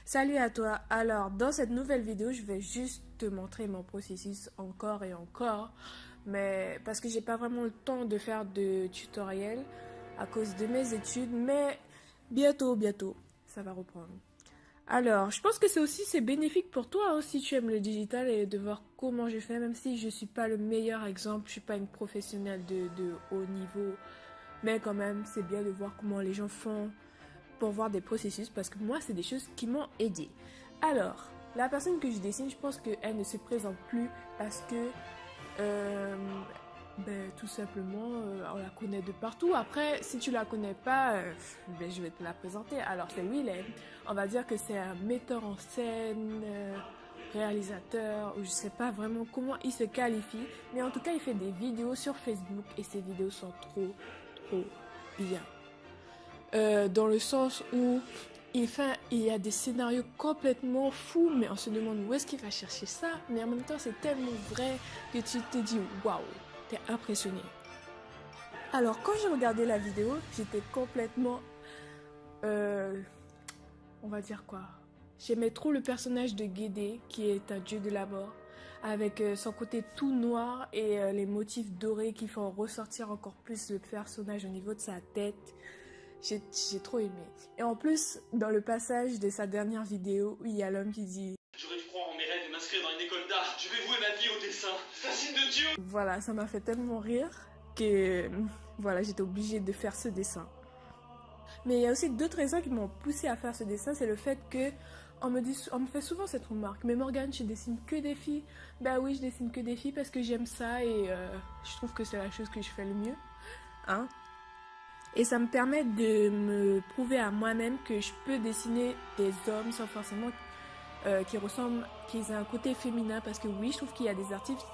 Salut à toi. Alors, dans cette nouvelle vidéo, je vais juste te montrer mon processus encore et encore, mais parce que j'ai pas vraiment le temps de faire de tutoriel à cause de mes études, mais bientôt, ça va reprendre. Alors, je pense que c'est bénéfique pour toi hein, si tu aimes le digital et de voir comment je fais, même si je suis pas le meilleur exemple, je suis pas une professionnelle de haut niveau, mais quand même, c'est bien de voir comment les gens font pour voir des processus parce que moi, c'est des choses qui m'ont aidé. Alors, la personne que je dessine, je pense qu'elle ne se présente plus parce que euh, tout simplement, on la connaît de partout. Après, si tu la connais pas, je vais te la présenter. Alors, c'est Willem. On va dire que c'est un metteur en scène, réalisateur, ou je sais pas vraiment comment il se qualifie. Mais en tout cas, il fait des vidéos sur Facebook et ses vidéos sont trop bien. Dans le sens où il y a des scénarios complètement fous, mais on se demande où est-ce qu'il va chercher ça. Mais en même temps, c'est tellement vrai que tu te dis waouh, t'es impressionné. Alors, quand j'ai regardé la vidéo, j'étais complètement. euh, on va dire quoi? J'aimais trop le personnage de Guédé, qui est un dieu de la mort, avec son côté tout noir et les motifs dorés qui font ressortir encore plus le personnage au niveau de sa tête. J'ai trop aimé. Et en plus, dans le passage de sa dernière vidéo, où il y a l'homme qui dit J'aurais dû croire en mes rêves et m'inscrire dans une école d'art. Je vais vouer ma vie au dessin. C'est un signe de Dieu. voilà, ça m'a fait tellement rire que voilà, j'étais obligée de faire ce dessin. Mais il y a aussi d'autres raisons qui m'ont poussée à faire ce dessin, c'est le fait que on me fait souvent cette remarque. Mais Morgane, tu dessines que des filles? Bah oui, je dessine que des filles parce que j'aime ça et je trouve que c'est la chose que je fais le mieux. Hein? Et ça me permet de me prouver à moi-même que je peux dessiner des hommes sans forcément qu'ils aient un côté féminin. Parce que oui, je trouve qu'il y a des artistes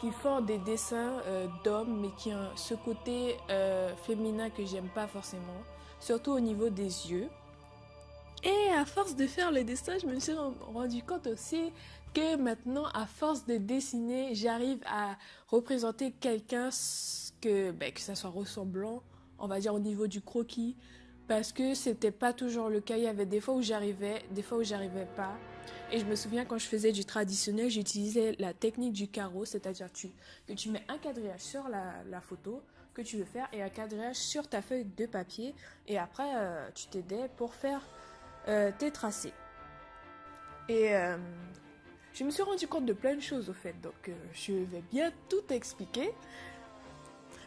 qui font des dessins d'hommes, mais qui ont ce côté féminin que j'aime pas forcément. Surtout au niveau des yeux. Et à force de faire les dessins, je me suis rendu compte aussi que maintenant, à force de dessiner, j'arrive à représenter quelqu'un que ça soit ressemblant, on va dire au niveau du croquis, parce que c'était pas toujours le cas. Il y avait des fois où j'arrivais, des fois où j'arrivais pas. Et je me souviens quand je faisais du traditionnel, j'utilisais la technique du carreau, c'est-à-dire que tu mets un quadrillage sur la photo que tu veux faire et un quadrillage sur ta feuille de papier. Et après, tu t'aidais pour faire tes tracés. Et je me suis rendu compte de plein de choses au fait, donc je vais bien tout expliquer.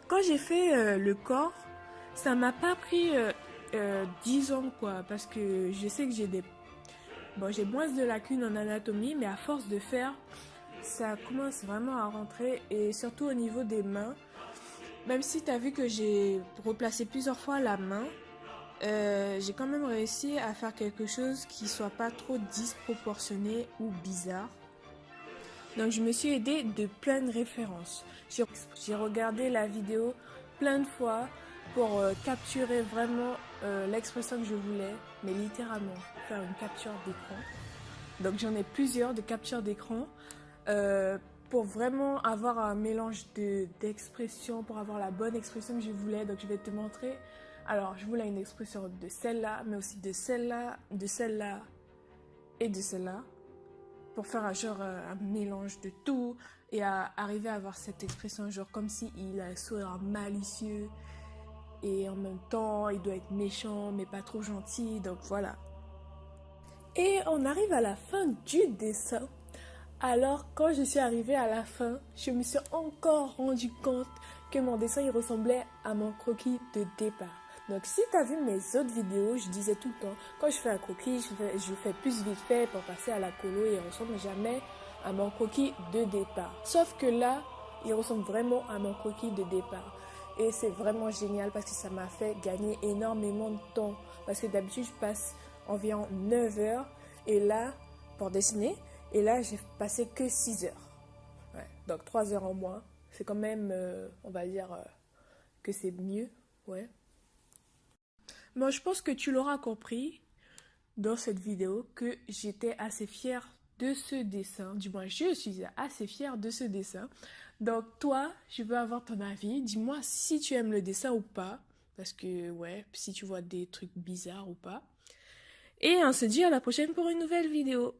Quand j'ai fait le corps, ça m'a pas pris 10 ans quoi, parce que je sais que j'ai moins de lacunes en anatomie, mais à force de faire, ça commence vraiment à rentrer et surtout au niveau des mains. Même si tu as vu que j'ai replacé plusieurs fois la main, j'ai quand même réussi à faire quelque chose qui soit pas trop disproportionné ou bizarre. Donc je me suis aidée de plein de références. J'ai regardé la vidéo plein de fois pour capturer vraiment l'expression que je voulais, mais littéralement faire une capture d'écran. Donc j'en ai plusieurs de captures d'écran pour vraiment avoir un mélange d'expressions, pour avoir la bonne expression que je voulais. Donc je vais te montrer. Alors je voulais une expression de celle-là, mais aussi de celle-là, de celle-là et de celle-là pour faire un mélange de tout et à arriver à avoir cette expression genre comme si il a un sourire malicieux et en même temps il doit être méchant mais pas trop gentil, donc voilà. Et on arrive à la fin du dessin. Alors quand je suis arrivée à la fin, je me suis encore rendu compte que mon dessin il ressemblait à mon croquis de départ. Donc si tu as vu mes autres vidéos, je disais tout le temps, quand je fais un croquis, je fais plus vite fait pour passer à la colo et il ressemble jamais à mon croquis de départ. Sauf que là, il ressemble vraiment à mon croquis de départ. Et c'est vraiment génial parce que ça m'a fait gagner énormément de temps. Parce que d'habitude, je passe environ 9 heures et là, pour dessiner, et là, j'ai passé que 6 heures. Ouais, donc 3 heures en moins. C'est quand même, on va dire que c'est mieux, ouais. Moi, je pense que tu l'auras compris dans cette vidéo que j'étais assez fière de ce dessin. Du moins, je suis assez fière de ce dessin. Donc, toi, je veux avoir ton avis. Dis-moi si tu aimes le dessin ou pas. Parce que, ouais, si tu vois des trucs bizarres ou pas. Et on se dit à la prochaine pour une nouvelle vidéo.